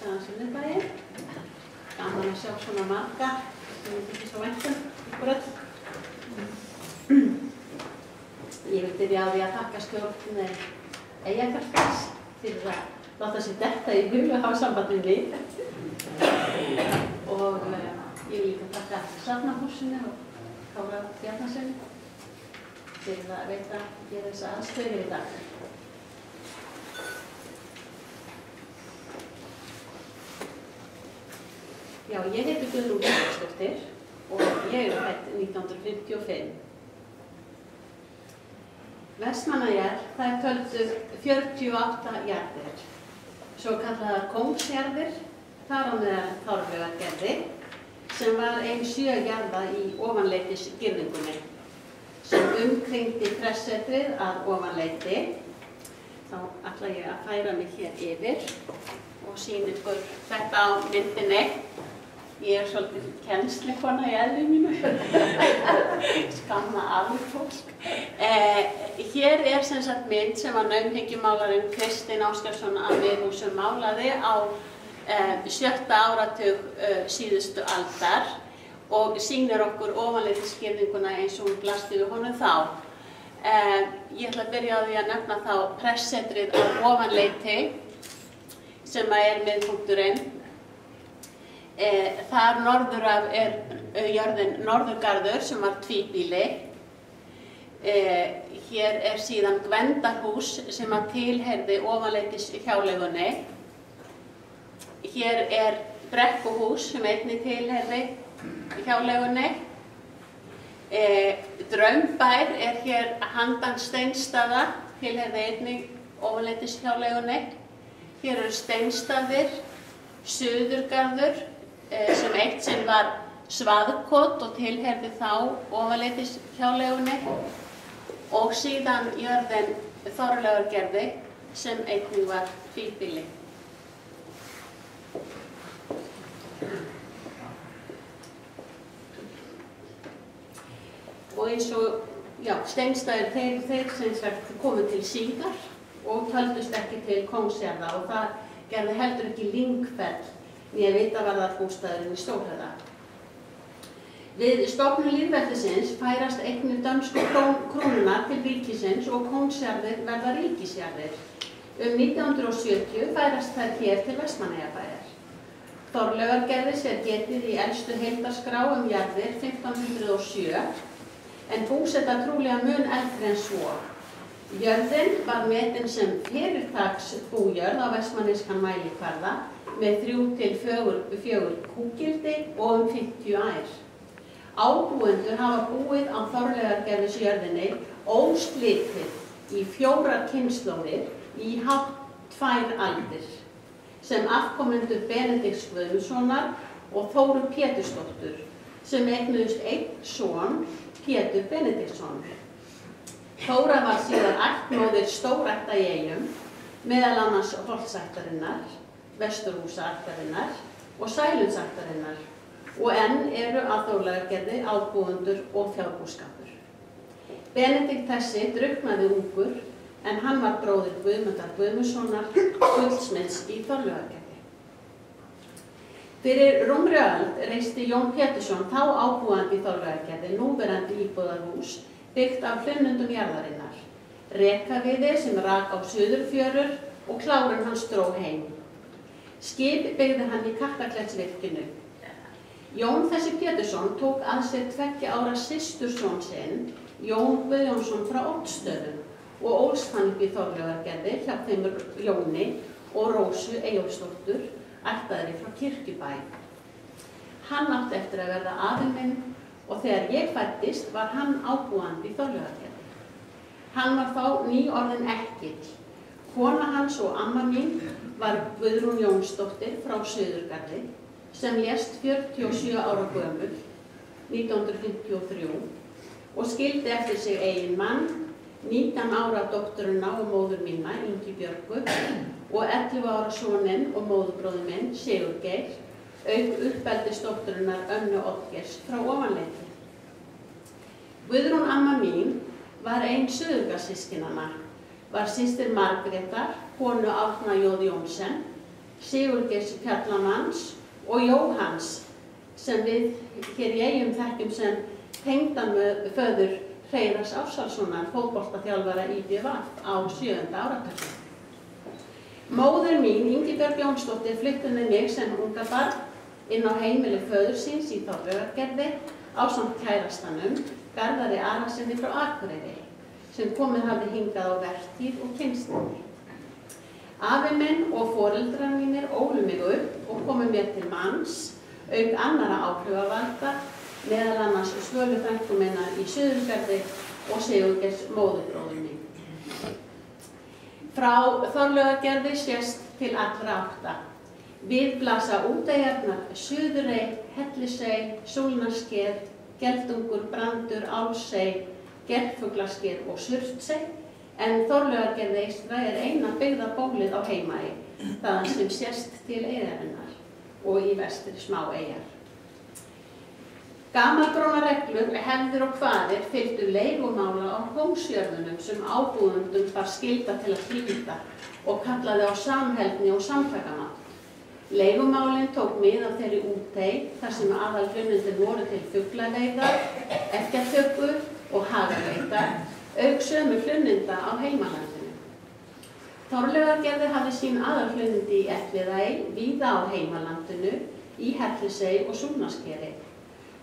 blessaðan sunnudaginn. Gaman að sjá svona marga sem við þykir svo væntum ykkur öll. Ég vil byrja á því að þakka stjórn Eyjafjarðargarðs fyrir að láta sér detta í hug að hafa samband við mig. Og ég vil líka þakka Safnahúsinu og Kára Bjarnasyni fyrir að veita gera þessa aðstöðu í dag. Já, ég heiti Guðrún Bjarnarsdóttir og ég fædd 1955. Vestmannaeyjar, það töldu 48 jarðir, svo kallaðar kóngsjarðir, þar á meðal Þorleifsgerði, sem var ein 7 jarða í ofanleitisgirðingunni, sem umkringdi pressetrið að ofanleiti. Þá ætla ég að færa mig hér yfir og sýna ykkur þetta á myndinni. Ég svolítið kennslukona í eðli mínu, skamma alveg fólk. Hér sem sagt mynd sem að naumhyggjumálarinn Kristinn Ásgeirsson að Miðhúsum málaði á 7. áratug síðustu aldar og sýnir okkur ofanleitisgirðinguna eins og hún blasti við honum þá. Ég ætla að byrja á því að nefna þá pressetrið á ofanleiti sem er miðpunkturinn. Þar norður af jörðin Norðurgarður sem var tvíbýli. Hér síðan Gvendarhús sem að tilheyrði ofanleitishjáleigunni. Hér Brekkuhús sem einnig tilheyrði hjáleigunni. Draumbær hér handan Steinstaða, tilheyrði einnig ofanleitishjáleigunni. Hér Steinstaðir, Suðurgarður sem eitt sinn var Svaðkot og tilheyrði þá ofanleitishjáleigunni og síðan jörðin Þorleifsgerði sem einnig var tvíbýli. Og eins og, já, Steinstaðir þeir sem sagt komu til síðar og töldust ekki til kóngsjarða og það gerði heldur ekki Lyngfell né vitavarðarbústaðurinn í Stórhöfða. Við stofnun lýðveldisins færast eignir dönsku krónunnar til ríkisins og kóngsjarðir verða ríkisjarðir. 1970 færast þær hér til Vestmannaeyjabæjar. Þorleifsgerðis getið í elstu heildarskrá jarðir 1507 en búseta trúlega mun eldri en svo. Jörðin var metin sem fyrirtaksbújörð á vestmanneyskan mælikvarða með 3 til 4 kúgildi og 50 ær. Ábúendur hafa búið á Þorleifsgerðisjörðinni óslitið í 4 kynslóðir í hátt 2 aldir sem afkomendur Benedikts Guðmundssonar og Þóru Pétursdóttur sem eignuðust einn son, Pétur Benediktsson. Þóra var síðan ættmóðir stórætta í Eyjum, meðal annars Holtsættarinnar, Vesturhúsaættarinnar og Sælundsættarinnar og enn á Þorleifsgerði ábúendur og fjárbúskapur. Benedikt þessi drukknaði ungur en hann var bróðir Guðmundar Guðmundssonar, guldsmiðs í Þorleifsgerði. Fyrir rúmri öld reisti Jón Pétursson þá ábúandi í Þorleifsgerði núverandi íbúðarhús byggt af hlunnundum jarðarinnar, rekaviði sem rak á Suðurfjörur og klárinn hans dró heim. Skip byggði hann í Kattarklettsvirkjunu. Jón þessi Pétursson tók að sér 2 ára systurson sinn, Jón Guðjónsson frá Oddsstöðum og ólst hann upp í Þorleifsgerði hjá þeim Jóni og Rósu Eyjólfsdóttur, ættaðri frá Kirkjubæ. Hann átti eftir að verða afi minn og þegar ég fæddist var hann ábúandi í Þorleifsgerði. Hann var þá nýorðinn ekkill. Kona hans og amma mín var Guðrún Jónsdóttir frá Suðurgarði sem lést 47 ára gömul 1953 og skildi eftir sig eiginmann, 19 ára dótturina og móður mína, Ingibjörgu, og 11 ára soninn og móðurbróðir minn, Sigurgeir, auk uppeldisdótturinnar Önnu Oddgeirs frá ofanleiti. Guðrún amma mín var ein Suðurgarðssystkinanna, var systir Margrétar, konu Árna J. Jónsson, Sigurgeirs Fjallamanns og Jóhanns sem við hér í Eyjum þekkjum sem tengdaföður Hreiðars Ársælssonar, fótboltaþjálfara IBVF á 7. áratugnum. Móðir mín, Ingibjörg Jónsdóttir, flutti með mig sem unga barn inn á heimili föður síns í Þorlaugargerði ásamt kærastanum, Garðari Arasyni frá Akureyri, sem komið hafði hingað á vertíð og kynstinni. Afi minn og foreldrar mínir ólu mig upp og komu mér til manns, auk annarra áhrifavalda, meðal annars Svölu frænku minnar í Suðurgarði og Sigurgeirs móðurbróður minn. Frá Þorlaugargerði sést til allra átta. Við blasa úteyjarnar Suðurey, Hellisey, Súlnasker, Geldungur, Brandur, Álsey, Gerðfuglasker og Surtsey, en Þorlaugargerði eystra eina byggðarbólið á Heimaey, þaðan sem sést til eyjarinnar og í vestri smá eyjar. Gamalgrónar reglur, hefðir og kvaðir fylgdu leigumála á hómsjörðunum sem ábúendum var skylda til að hlýta og kallaði á samheldni og samtakamátt. Leigumálin tók mið af þeirri útey þar sem aðalhlunundir voru til fuglaveiðar, eggjatöku og hagaveiðar, auk sömu hlununda á heimalandinu. Þorlaugargerði hafði sín aðalhlunundi í Elliðaey, víða á heimalandinu, í Hellisey og Súlnaskeri.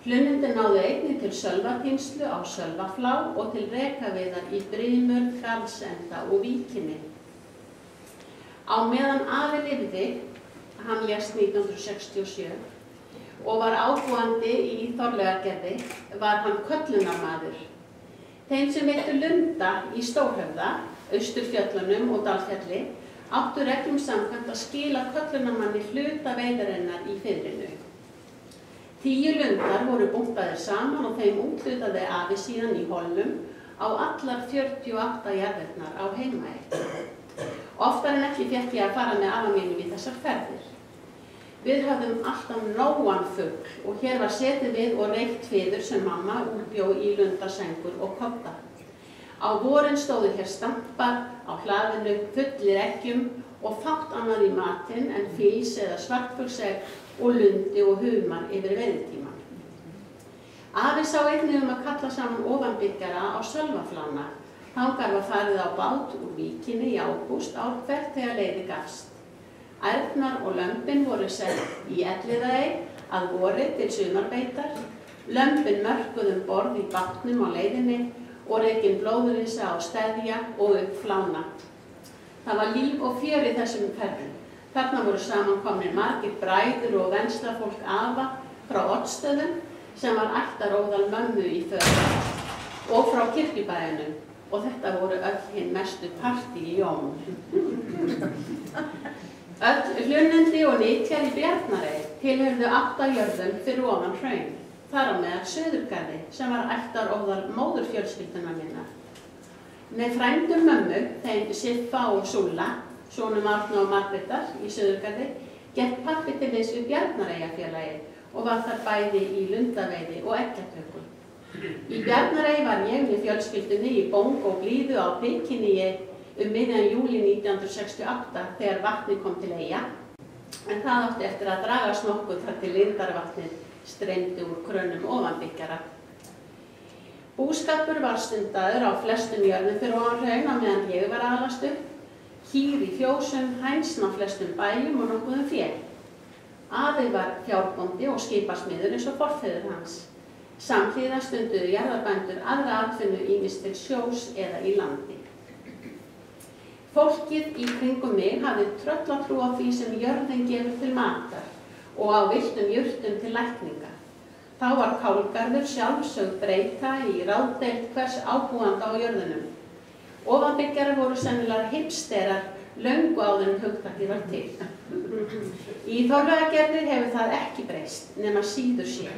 Hlunundin náðu einnig til sölvatínslu á Sölvaflá og til rekaveiðar í Brimur, Garðsenda og Víkinni. Á meðan afi lifði, hann lést 1967, og var ábúandi í Þorlaugargerði, var hann köllunarmaður. Þeim sem veittu lunda í Stórhöfða, Austurfjöllunum og Dalfjalli áttu reglum samkvæmt að skila köllunarmanni hluta veiðarinnar í fiðrinu. 10 lundar voru bunkaðir saman og þeim úthlutaði afi síðan í holnum á allar 48 jarðirnar á Heimaey. Oftar en ekki fékk ég að fara með afa mínum í þessar ferðir. Við höfðum alltaf nógan fugl og hér var setið við og reykt fiður sem mamma útbjó í lundasengur og kodda. Á vorin stóðu hér stampar á hlaðinu fullir eggjum og fátt annað í matinn en fils eða svartfuglsegg og lundi og humar yfir veiðitímann. Afi sá einnig að kalla saman ofanbyggjara á Sölvaflána. Þangað var farið á bát úr Víkinni í ágúst ár hvert þegar leiði gafst. Ærnar og lömbin voru sett í Elliðaey að vori til sumarbeitar, lömbin mörkuð borð í bátnum á leiðinni og rekin blóðrisa á steðja og upp Flána. Það var líf og fjör í þessum ferðum. Þarna voru samankomnir margir bræður og venslafólk afa frá Oddsstöðum sem var ættaróðal mömmu í föður og frá Kirkjubæjunum og þetta voru öll hinn mestu partí í Jón. Öll hlunnindi og nytjar í Bjarnarey tilheyrðu 8 jörðum fyrir ofan hraun, þar á meðal Suðurgarði sem var ættaróðal móðurfjölskyldunnar minnar. Með frændum mömmu, þeim Siffa og Súlla, sonum Árna og Margrétar í Suðurgarði, gekk pabbi til þess við Bjarnareyjafélagið og var þar bæði í lundaveiði og eggjatöku. Í Bjarnarey var ég með fjölskyldunni í bóng og blíðu á Pikiníi miðjan júlí 1968 þegar vatnið kom til Eyja, en það átti eftir að dragast nokkuð þar til lindarvatnið streymdi úr krönum ofanbyggjara. Búskapur var stundaður á flestum jörðum fyrir ofan hraun á meðan ég var að alast upp, kýr í fjósum, hænsn á flestum bæjum og nokkuðum fé. Afi var fjárbóndi og skipasmiður eins og forfeður hans. Samhliða stunduðu jarðarbændur aðra atvinnu ýmist til sjós eða í landi. Fólkið í kringum mig hafði tröllatrú á því sem jörðin gefur til matar og á villtum jurtum til lækninga. Þá var kálgarður sjálfsögð breyta í ráðdeild hvers ábúanda á jörðunum. Ofanbyggjarar voru sennilega hipsterar löngu áður en hugtakið var til. Í Þorlaugargerði hefur það ekki breyst nema síður sé.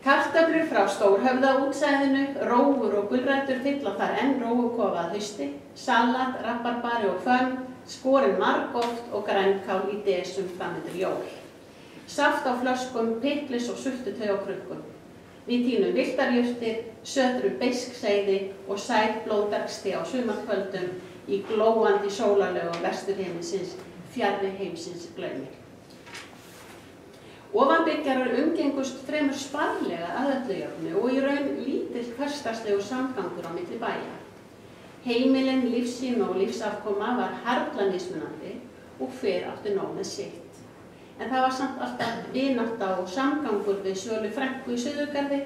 Kartöflur frá Stórhöfða útsæðinu, rófur og gulrætur fylla þar enn rófukofa að hausti, salat, rabarbari og fönn, skorin margoft og grænkál í desum framöndur jól. Saft á flöskum, piklis og sultutau á krukkum. Við tínum viltarjurtir, sötrum beiskseiði og sæt blóðbergsti á sumarkvöldum í glóandi sólarlögum vesturheimsins fjarri heimsins glaumi. Ofanbyggjarar umgengust fremur sparlega að öllu jöfnu og í raun lítill hversdagslegu samgangur á milli bæja. Heimilin, lífsýn og lífsafkoma var harla mismunandi og hver átti nóg með sitt. En það var samt alltaf vinátta og samgangur við Svölu frænku í Suðurgarði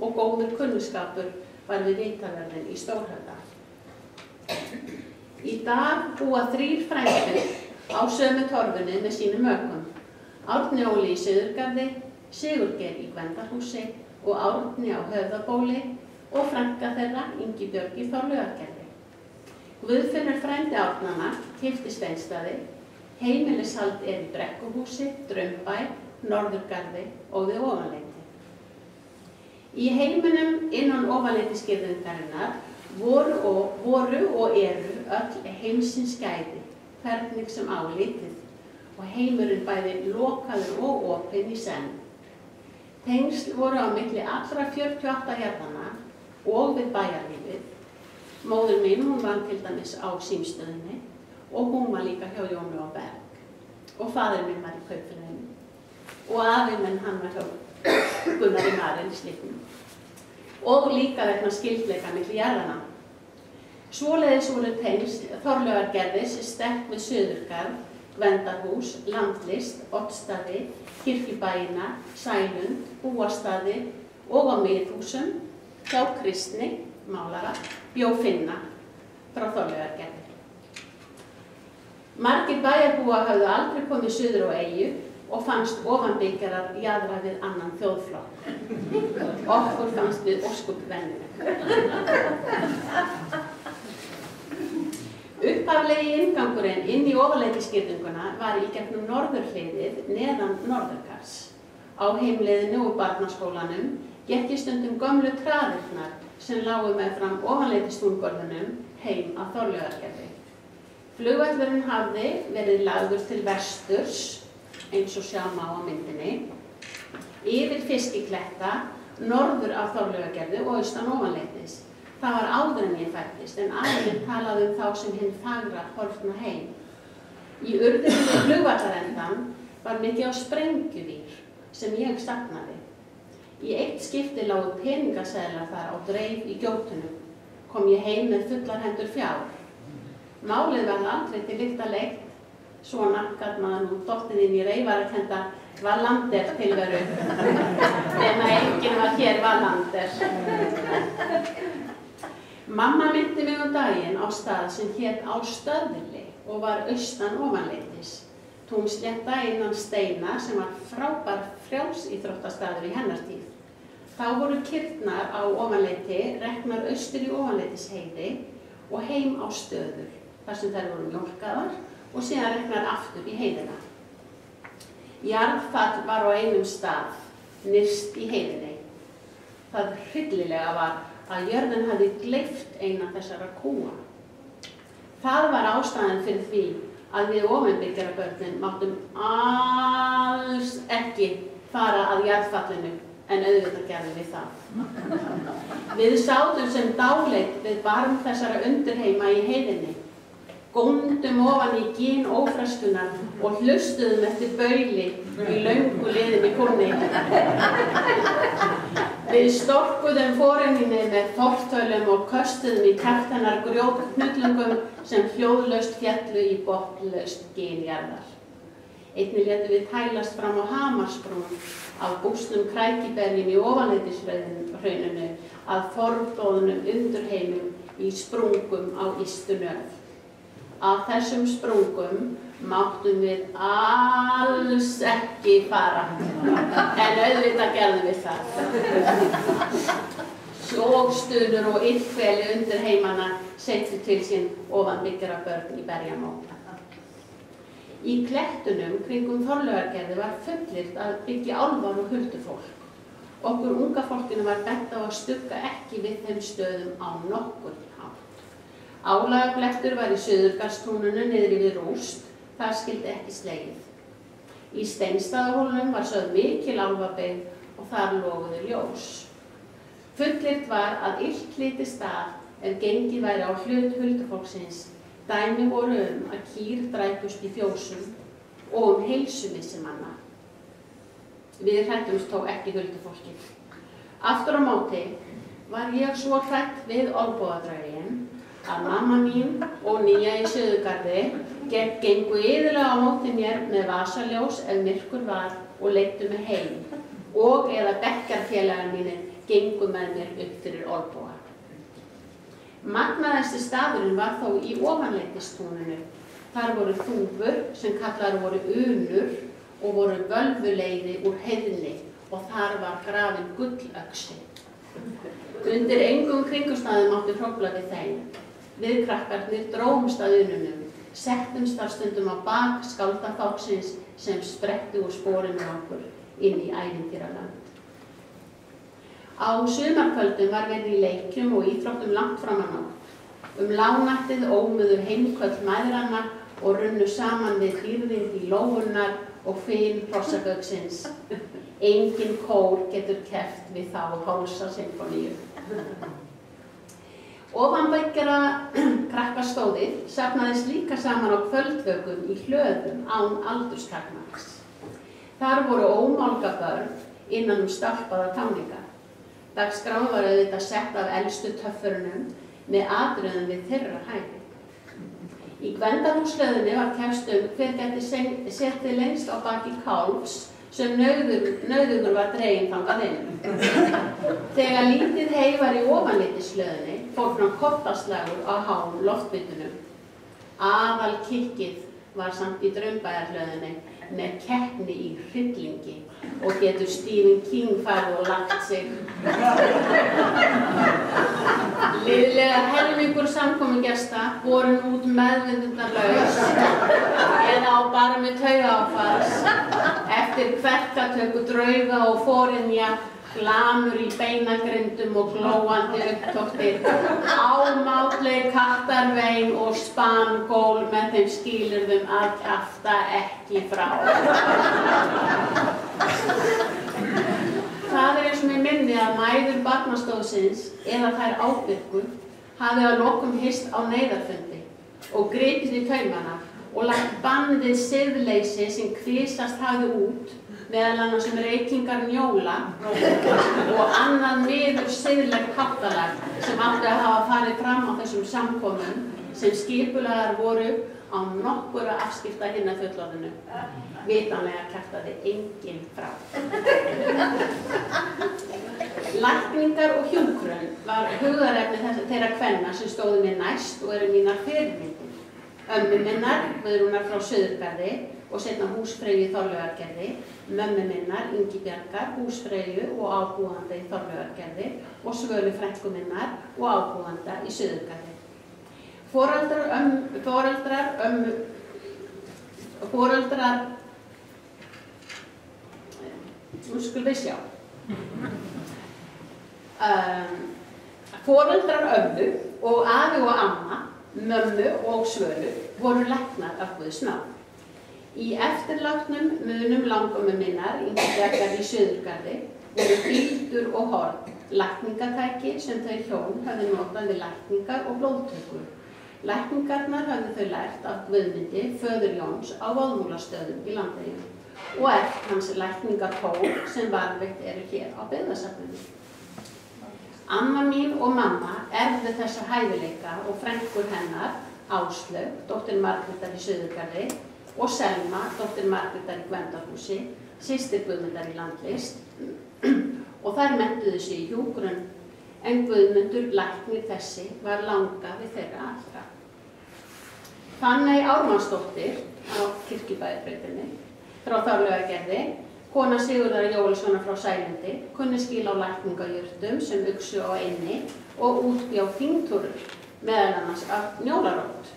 og góður kunnskapur var við Vitaverðin í Stórhöfða. Í dag búa 3 frændur á sömu torfunni með sínum mökum. Árni Óli í Suðurgarði, Sigurgeir í Gvendarhúsi og Árni á Höfðabóli og frænka þeirra Ingibjörg í Þorlaugargerði. Guðfinnur frændi Árnanna keypti Steinsstaði, heimilishald í Brekkuhúsi, Draumbæ, Norðurgarði og við Ofanleiti. Í heiminum innan Ofanleitisgirðingarinnar voru og eru öll heimsins gæði, hvernig sem á litið, og heimurinn bæði lokaður og opinn í senn. Tengsl voru á milli allra 48 jarðanna og við bæjarlífið. Móðir mín, hún vann til dæmis á símstöðinni og hún var líka hjá Jónu á Berg. Og faðir minn var í Kaupfélaginu. Og afi minn, hann var hjá Gunnari Marel í Slippnum. Og líka vegna skyldleika milli jarðanna. Svoleiðis voru tengsl Þorlaugargerðis sterk við Suðurgarð, Gvendarhús, Landlist, Oddsstaði, Kirkjubæina, Sælund, Búastaði og á Miðhúsum, hjá Kristni, málara, bjó Finna frá Þorlaugargerði. Margir bæjarbúa höfðu aldrei komið suður á eyju og fannst ofanbyggjarar jaðra við annan þjóðflokk. Okkur fannst við ósköp venjuleg. Upphaflegi inngangurinn inn í Ofanleitisgirðinguna var í gegnum norðurhliðið neðan Norðurgarðs. Á heimleiðinu og barnaskólanum gekk í stundum gömlu traðirnar sem lágu meðfram Ofanleitistúngörðunum heim að Þorlaugargerði. Flugvöllurinn hafði verið lagður til vesturs, eins og sjá má á myndinni, yfir Fiskikletta, norður af Þorlaugargerði og austan Ofanleitis. Það var áður en ég fæddist, en aðeins talaði þá sem hinn fagra horfna heim. Í urðinni við flugvallarendan var mikið á sprengjuvír sem ég saknaði. Í eitt skipti lágu peningaseðlar þar á dreif í gjótunum. Kom ég heim með fullar hendur fjár. Málið var aldrei til lykta leitt. Svona gat maður nú dottið inn í reyfarakennda Wallander tilveru. En enginn var hér Wallander. Mamma myndi mig daginn á stað sem hét Ástöðli og var austan Ofanleitis. Túnslétta innan Steina sem var frábær frjálsíþróttastaður í hennar tíð. Þá voru kýrnar á Ofanleiti reknar austur í Ofanleitisheiði og heim á Stöður, þar sem þær voru mjólkaðar og síðan reknar aftur í heiðina. Jarðfall var á einum stað, nyrst í heiðinni. Það hryllilega var að jörðin hafði gleypt eina þessara kúa. Það var ástæðan fyrir því að við ofanbyggjarbörnin máttum alls ekki fara að jarðfallinu, en auðvitað gerðum við það. Við sátum sem dáleidd við barm þessara undirheima í heiðinni, góndum ofan í gín ófreskunar og hlustuðum eftir bauli í löngu liðinni kúnni. Við storkuðum forinninni með fortölum og köstuðum í takt hennar grjótknullungum sem hljóðlaust fjallu í botnlaust gínjarðar. Einnig létum við tælast fram á Hamarsbrún af bústnum krækiberjum í Ofanleitishrauninu að fornbóðnum undirheimum í sprungum á ystu nöf. Af þessum sprungum máttum við alls ekki fara, en auðvitað gerðum við það. Sjógstunur og illfeli undirheimana settu til sín ofanbyggjarbörn í Berjamó. Í klettunum kringum Þorlaugargerði var fullyrt að byggja álfar og huldufólk. Okkur unga fólkinu var bent á að stugga ekki við þeim stöðum á nokkurn hátt. Álagablettur var í Suðurgarðstúninu niðri við Rúst, þar skyldi ekki slegið. Í Steinstaðahólnum var sögð mikil álfabyggð og þar loguðu ljós. Fullyrt var að illt hlyti stað ef gengið væri á hlut huldufólksins Dæmi voru að kýr dræpust í fjósum og heilsumissi manna. Við hræddumst þó ekki huldufólkið. Aftur á móti var ég svo hrædd við olnbogadrauginn að mamma mín og nýja í Suðurgarði gengu iðulega á móti mér með vasaljós ef myrkur var og leiddu mig heim og eða bekkjarfélagar mínir gengu með mér upp fyrir olnboga. Magnaðasti staðurinn var þó í ofanleitistúninu. Þar voru þúfur sem kallaðar voru unur og voru völvuleiði úr heiðni og þar var grafinn gullöxi. Undir engum kringumstæðum mátti hrófla við þeim. Við krakkarnir drómust að ununum, settumst þar stundum á bak skáldafáksins sem spretti úr sporinu okkur inn í ævintýraland. Á sumarkvöldum var verið í leikjum og íþróttum langt fram að nótt. Lágnættið ómuðu heimköll mæðranna og runnu saman við dýrðing í lófunnar og fin hrossagauksins. Engin kór getur keppt við þá hálsasinfoníu. Ofanbækjara krakkastóðið safnaðist líka saman á kvöldvökum í hlöðum án aldurstakmarks. Þar voru ómálga börn innan stálpaða táninga. Dagskráin var auðvitað sett af elstu töffurunum með atriðum við þeirra hæfi. Í Gvendarhúshlöðunni var keppt hver gæti setið lengst á baki kálfs sem nauðugur var dreginn þangað inn. Þegar lítið hey var í ofanleitishlöðunni fór fram kortaslagur á háum loftbyttunum. Aðal kikkið var samt í Draumbæjarhlöðunni með keppni í hryllingi og getur Stephen King farið og lagt sig. Liðlega helmingur samkomugesta voru út meðvitundarlaus eða á bara með taugaáfalls eftir kverkatöku drauga og forinja, glamur í beinagrindum og glóandi upptóktir, ámátleg kattarvein og spangól með þeim skilyrðum að kjafta ekki frá. Það eins og mér minni að mæður barnastóðsins eða þær ábyrgu hafi að lokum hist á neyðarfundi og gripið í taumana og lagt bann við siðleysi sem kvisast hafði út meðal annars reykingar njóla og annað miður siðlegt háttalag sem átti að hafa farið fram á þessum samkomum sem skipulagðar voru á nokkurra afskipta hinna fullorðinu. Vitanlega kjaftaði enginn frá. Lækningar og hjúkrun var hugðarefni þeirra kvenna sem stóðu mér næst og eru mínar fyrirmyndir. Ömmu minnar, Guðrúnar frá Suðurgarði og seinna húsfreyju í Þorlaugargerði, mömmu minnar, Ingibjargar, húsfreyju og ábúanda í Þorlaugargerði og Svölu frænku minnar og ábúanda í Suðurgarði. Foreldrar ömmu og afi og amma, mömmu og Svölu voru læknar af Guðs náð. Í eftirlátnum munum langömmu minnar, Ingibjargar í Suðurgarði, voru bíldur og horn, lækningatæki sem þau hjón höfðu notað við lækningar og blóðtökur. Lækningarnar höfðu þau lært af Guðmundi, föður Jóns, á Vaðmúlastöðum í Landeyjum og hans lækningatól sem varðveitt eru hér á Byggðasafninu. Amma mín og mamma erfðu þessa hæfileika og frænkur hennar, Áslaug, dóttir Margrétar í Suðurgarði, og Selma, dóttir Margrétar í Gvendarhúsi, systir Guðmundar í Landlist, og þær menntuðu sig í hjúkrun, en Guðmundur læknir þessi var langa við þeirra allra. Fanney Ármannsdóttir á Kirkjubæjarbrautinni frá Þorlaugargerði, kona Sigurðar Jóelssonar frá Sælundi, kunni skil á lækningajurtum sem uxu á eynni og útbjó þingtúrur, meðal annars af njólarót.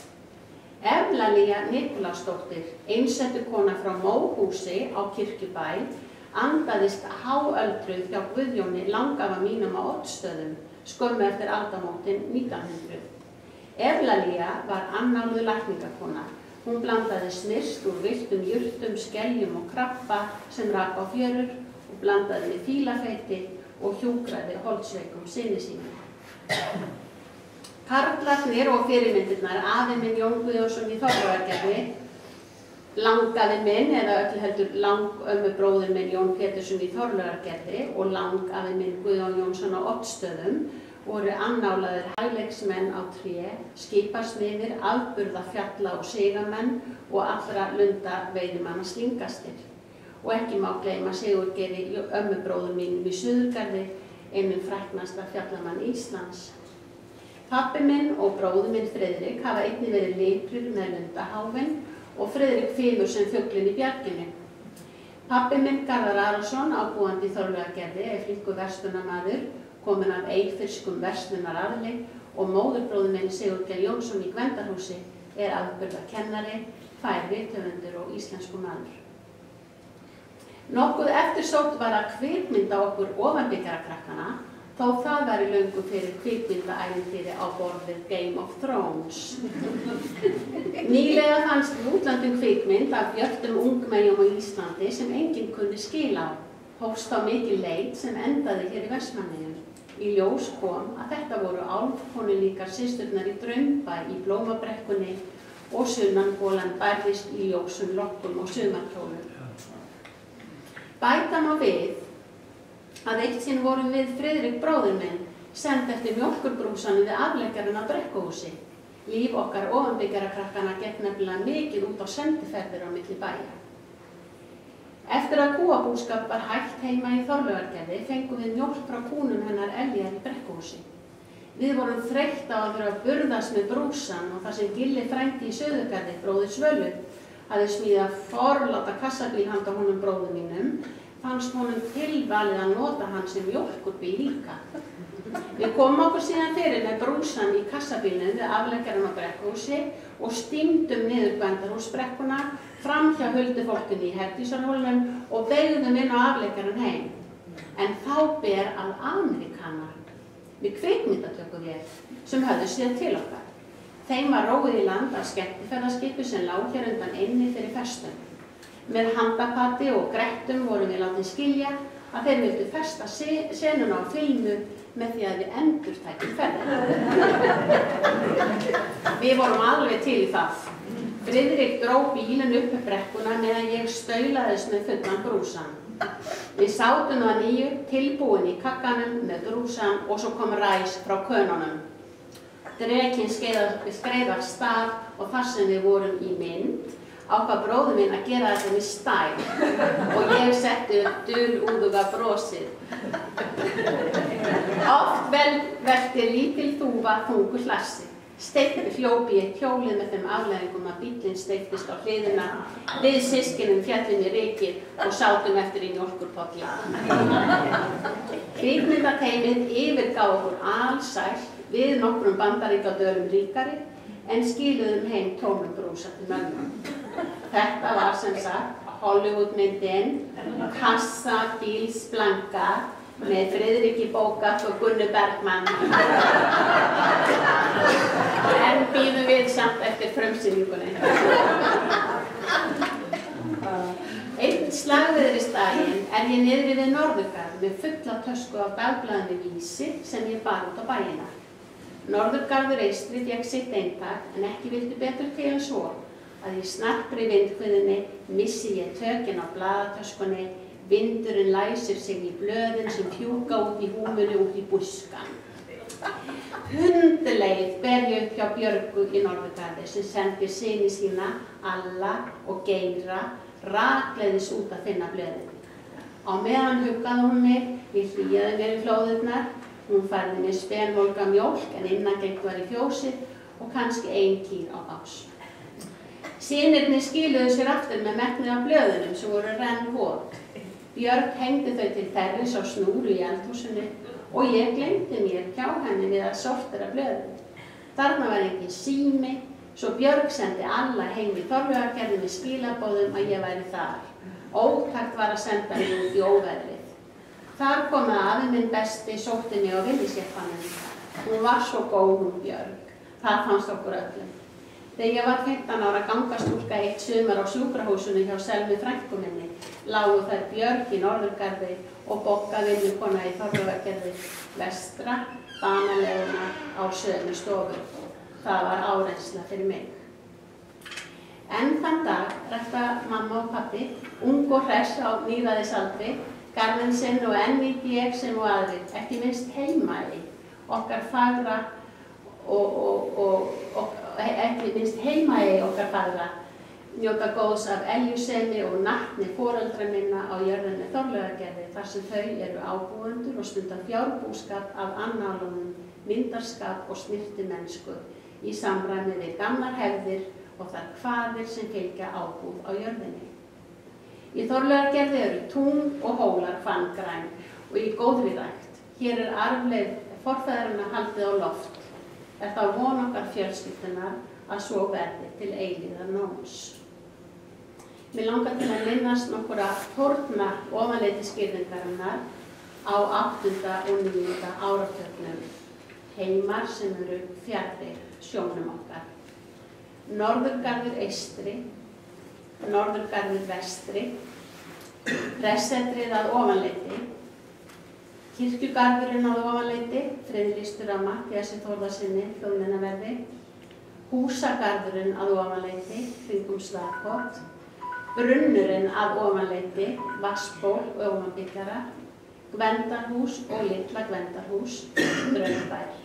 Evlalía Nikulásdóttir, einsettu kona frá Móhúsi á Kirkjubæ, andaðist háöldruð hjá Guðjóni langafa mínum á Oddsstöðum, skömmu eftir aldamótin 1900. Evlalía var annáluð lækningakona. Hún blandaði smyrst úr villtum jurtum, skeljum og krabba sem rak á fjörur og blandaði við fílafeiti og hjúkraði holdsveikum syni sínum. Karlarnir og fyrirmyndirnar, afi minn Jón Guðjónsson í Þorlágargerði, langafi minn, eða öllu heldur langömmubróðir minn Jón Pétursson í Þorlágargerði og langafi minn Guðjón Jónsson á Oddsstöðum, voru annálaðir hægleiksmenn á tré, skipasmiðir, afburðafjalla og sigamenn og allra lunda veiðimanna slingastir. Og ekki má gleyma Sigurgeiri ömmubróður mínum í Suðurgarði, einum fræknasta fjallamann Íslands. Pabbi minn og bróður minn Friðrik hafa einnig verið liprir með lundaháfinn og Friðrik fimur sem fuglinn í bjarginu. Pabbi minn Garðar Arason, ábúandi í Þorlágargerði, er flinkur verslunarmaður, kominn af eyfirskum verslunararfi og móðurbróðir minn Sigurgeir Jónsson í Gvendarhúsi er afburðakennari, fær rithöfundur og íslenskumaður. Nokkuð eftirsótt var að kvikmynda okkur ofanbyggarakrakkana, þó það væri löngu fyrir kvikmyndaævintýri á borð við Game of Thrones. Nýlega fannst í útlöndum kvikmynd af björtum ungmennjum á Íslandi sem enginn kunni skil á. Hófst á mikil leit sem endaði hér í Vestmannaeyjum. Í ljós kom að þetta voru álfkonulíkar systurnar í Draumbæ í Blómabrekkunni og sunnanbolan bærðist í ljósum lokkum og sumarkjólum. Bæta má við að eitt sinn vorum við Friðrik bróðir minn send eftir mjólkurbrúsanum við afleggjarinn á Brekkuhúsi. Líf okkar ofanbyggjarakrakkanna gekk nefnilega mikið út á sendiferðir á milli bæja. Eftir að kúabúskap var hægt heima í Þorlágargerði fengum við mjólk frá kúnum hennar Eljar í Brekkuhúsi. Við vorum þreytt á að vera að burðast með brúsann og þar sem Gilli frændi í Suðurgarði, bróðir Svölu, hafði smíðað forláta kassabíl handa honum bróður mínum, fannst honum tilvalið að nota hann sem mjólkurbíl líka. Við komum okkur síðan fyrir með brúsann í kassabílnum við afleggjarinn á Brekkuhúsi og stímdum niður Gvendarhúsbrekkuna, fram hjá huldufólkinu í Herdísarhólnum og beygðum inn á afleggjarinn heim. En þá ber að Amerikanar með kvikmyndatökuvél sem höfðu síðan til okkar. Þeim var róið í land af skemmtiferðaskipi sem lá hér undan einni fyrir festum. Með handapati og grettum vorum við látið skilja að þeir vildu festa senuna á filmu með því að við endurtækjum ferðina. Við vorum alveg til í það. Friðrik dró bílinn upp brekkuna meðan ég staulaðist með fullan brúsann. Við sátum að nýju tilbúin í kakkanum með brúsann og svo kom ræs frá könunum. Drekinn skreið af stað og þar sem við vorum í mynd ákvað bróður minn að gera þetta með stæl og ég setti upp dulúðuga brosið. Oft velti lítil þúfa þungu hlassi. Steinn hljóp í eitt hjólið með þeim afleiðingum að bíllinn steyptist á hliðina. Við systkinum féllum í rykið og sátum eftir í mjólkurpolli. Kvikmyndateymið yfirgaf okkur alsælt við nokkrum bandaríkjadölum ríkari en skiluðum heim tómum brúsa til mömmu. Þetta var sem sagt Hollywoodmyndin Casablanca með Friðriki Bogart og Gunnu Bergman. En bíðum við samt eftir frumsýningunni. Einn slagviðrisdaginn er ég niðri við Norðurgarð með fulla tösku af dagblaðinu Vísi sem ég bar út á bæina. Norðurgarður eystri fékk sitt eintak en ekki vildi betur til en svo að í snarpri vindhviðinni missi ég tökin á blaðatöskunni. Vindurinn læsir sig í blöðin sem fjúka út í húmunu út í buskan. Hundleið ber ég upp hjá Björgu í Norðurgarði sem sendi syni sína, Alla og Geira, rakleiðis út að finna blöðin. Á meðan huggaði hún mig, ég hlýjaði mér í hlóðurnar, hún færði mér spenvolga mjólk en innangengt var í fjósið og kannski ein kýr á bás. Synirnir skiluðu sér aftur með megnið af blöðunum sem voru rennvot. Björg hengdi þau til þerris á snúru í eldhúsinu og ég gleymdi mér hjá henni við að sortera blöðin. Þarna var engin sími, svo Björg sendi Alla heim í Þorlágargerði með skilaboðum að ég væri þar. Ótakt var að senda mig út í óveðrið. Þar kom að afi minn besti sótti mig á villisjeppanum. Hún var svo góð hún Björg. Það fannst okkur öllum. Þegar ég var 15 ára gangastúlka eitt sumar á sjúkrahúsinu hjá Selmu frænku minni, lágu þær Björg í Norðurgarði og Bogga vinnukona í Þorlágargerði vestra banaleguna á sömu stofu. Það var áreynsla fyrir mig. En þann dag rækta mamma og pabbi, ung og hress á níræðisaldri, garðinn sinn og enn nýt ég sem og aðrir, ekki minnst Heimaey, okkar fagra ekki minnst Heimaey okkar fagra, njóta góðs af eljusemi og natni foreldra minna á jörðinni Þorlágargerði, þar sem þau eru ábúendur og stunda fjárbúskap af annálunum, myndarskap og snyrtimennsku í samræmi við gamlar hefðir og þær kvaðir sem fylgja ábúð á jörðinni. Í Þorlágargerði eru tún og hólar hvanngræn og í góðri rækt. Hér arfleifð forfeðranna haldið á loft. Er þá von okkar fjölskyldunar að svo verði til eilíðar nóns. Mig langar til að minnast nokkura forna ofanleitisskýringarinnar á 8. og 9. áratugnum. Heimar sem eru fjarri sjónum okkar. Norðurgarður eystri, Norðurgarður vestri, Pressetrið að ofanleiti, Kirkjugarðurinn að ofanleiti, friðlýstur af Matthíasi Þórðarsyni, þjóðminjaverði, Húsagarðurinn að ofanleiti, kringum Svalbarða, Brunnurinn að ofanleiti, Vatnsból og Ofanbyggjara, Gvendarhús og Litla Gvendarhús, Draunbær.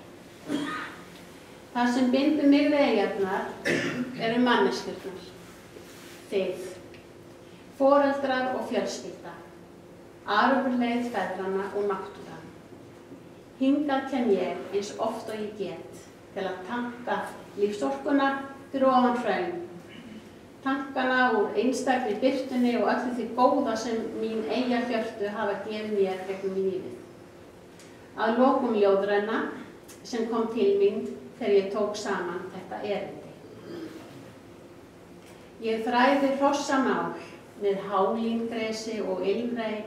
Það sem bindur mig við eyjarnar eru manneskjurnar, þið, foreldrar og fjölskylda, arfleifð feðranna og náttúran. Hingað kem ég eins oft og ég get til að tanka lífsorkuna fyrir ofan hraun, tankana úr einstakri birtunni og öllu því góða sem mín eyjahjörtu hafa gefið mér gegnum lífið. Að lokum ljóðræna sem kom til mín þegar ég tók saman þetta erindi. Ég þræði hrossamál með hálíngresi og ilmrei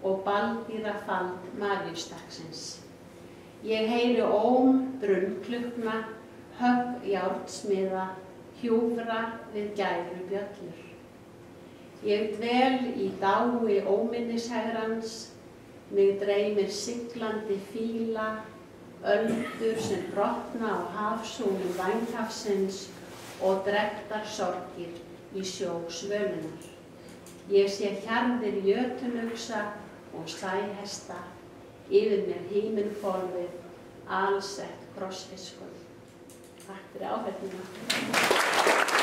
og baldýrafald Maríustakksins. Ég heyri óm brunnklukna, högg járnsmiða, hjúfra við gærubjöllur. Ég dvel í dái óminnishegrans, mig dreymir siglandi fíla, öldur sem brotna á hafsúlum vænghafsins og drektar sorgir í sjó svölunar. Ég sé hjarðir jötunugsa og slæhesta, yfir mér himinhvolfið, alsett krossfiskur. Takk fyrir áheyrnina.